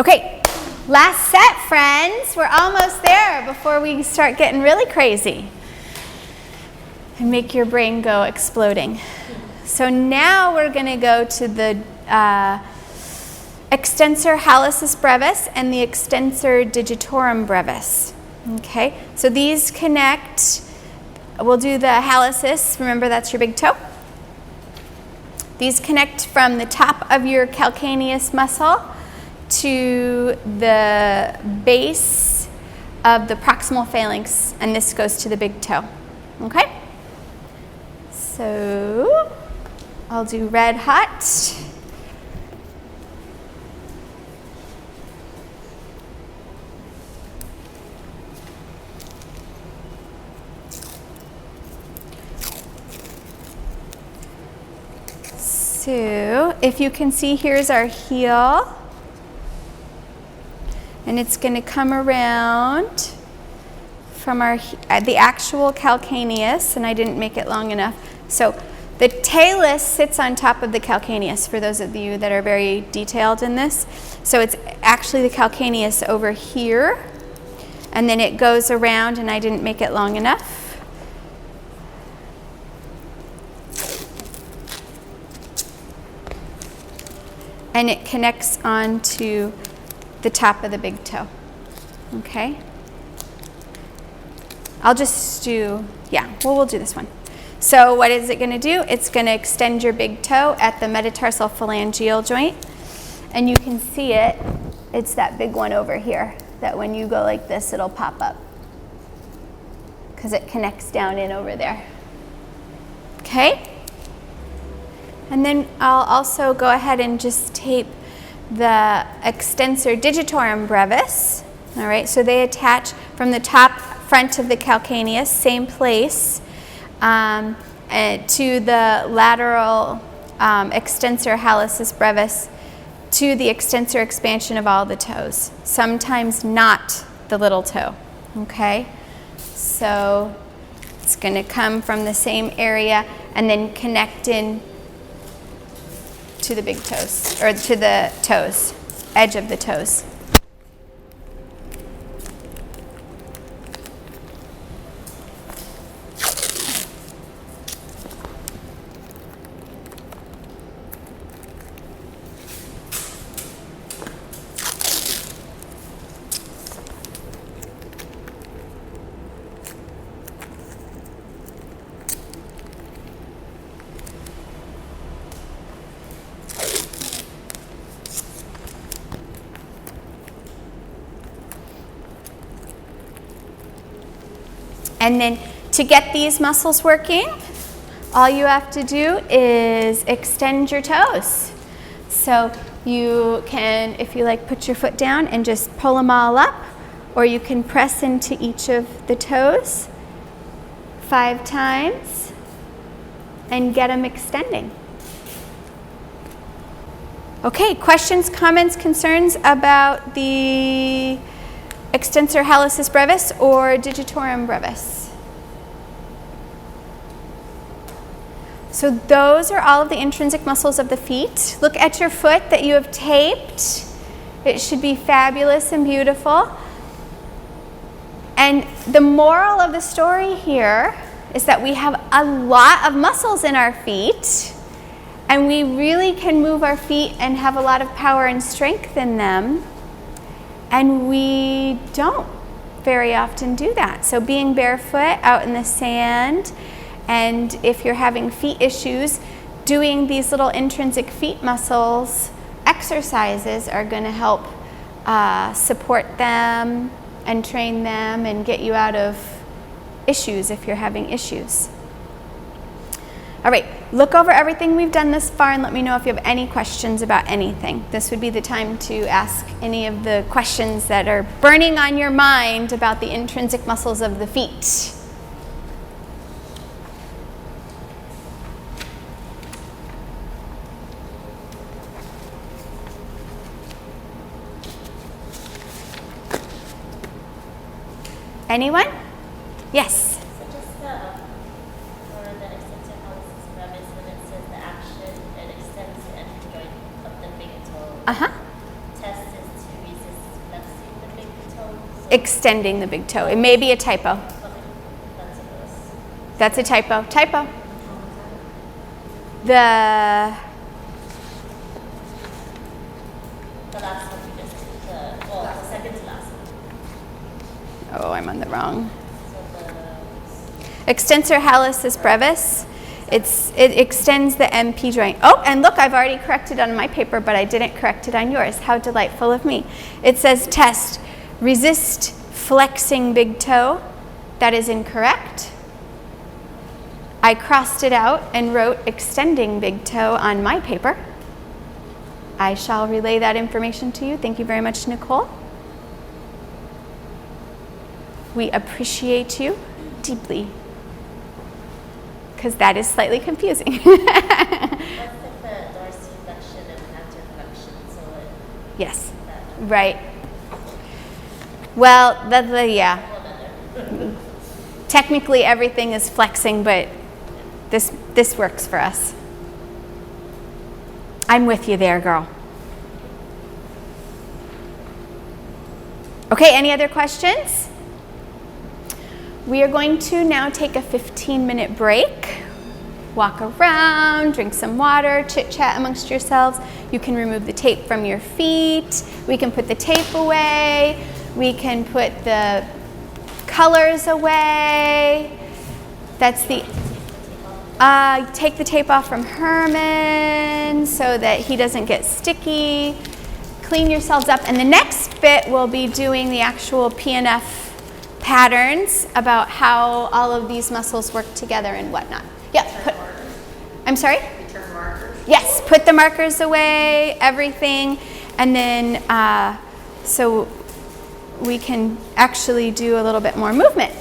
Okay, last set, friends. We're almost there before we start getting really crazy and make your brain go exploding. So now we're going to go to the extensor hallucis brevis and the extensor digitorum brevis. Okay, so these connect. We'll do the hallucis. Remember, that's your big toe. These connect from the top of your calcaneus muscle to the base of the proximal phalanx, and this goes to the big toe. Okay? So I'll do red hot. So if you can see, here's our heel. And it's going to come around from the actual calcaneus, and I didn't make it long enough. So the talus sits on top of the calcaneus, for those of you that are very detailed in this. So it's actually the calcaneus over here, and then it goes around, and I didn't make it long enough. And it connects onto the top of the big toe. Okay? I'll just do, we'll do this one. So what is it going to do? It's going to extend your big toe at the metatarsal phalangeal joint. And you can see it. It's that big one over here that when you go like this, it'll pop up, because it connects down in over there. Okay? And then I'll also go ahead and just tape the extensor digitorum brevis. All right, so they attach from the top front of the calcaneus, same place, to the lateral extensor hallucis brevis, to the extensor expansion of all the toes, sometimes not the little toe. Okay, so it's going to come from the same area and then connect in to the big toes, or to the toes, edge of the toes. And then to get these muscles working, all you have to do is extend your toes. So you can, if you like, put your foot down and just pull them all up, or you can press into each of the toes 5 times and get them extending. Okay, questions, comments, concerns about the extensor hallucis brevis or digitorum brevis? So those are all of the intrinsic muscles of the feet. Look at your foot that you have taped. It should be fabulous and beautiful. And the moral of the story here is that we have a lot of muscles in our feet, and we really can move our feet and have a lot of power and strength in them. And we don't very often do that. So being barefoot out in the sand, and if you're having feet issues, doing these little intrinsic feet muscles exercises are going to help support them and train them and get you out of issues if you're having issues. All right, look over everything we've done this far and let me know if you have any questions about anything. This would be the time to ask any of the questions that are burning on your mind about the intrinsic muscles of the feet. Anyone? Yes? Uh-huh. Test is to extending the big toe. It may be a typo. That's a typo. Typo. The last one we just the second to last one. Oh, I'm on the wrong. Extensor hallucis brevis. It extends the MP joint. Oh, and look, I've already corrected on my paper, but I didn't correct it on yours. How delightful of me. It says test, resist flexing big toe. That is incorrect. I crossed it out and wrote extending big toe on my paper. I shall relay that information to you. Thank you very much, Nicole. We appreciate you deeply, because that is slightly confusing. What's like the dorsiflexion and anterflexion? Yes, right. Well, yeah. Technically everything is flexing, but this works for us. I'm with you there, girl. Okay, any other questions? We are going to now take a 15-minute break. Walk around, drink some water, chit-chat amongst yourselves. You can remove the tape from your feet. We can put the tape away. We can put the colors away. That's the... take the tape off from Herman so that he doesn't get sticky. Clean yourselves up. And the next bit we'll be doing the actual PNF patterns about how all of these muscles work together and whatnot. Yeah. I'm sorry? Return markers. Yes, put the markers away, everything, and then so we can actually do a little bit more movement.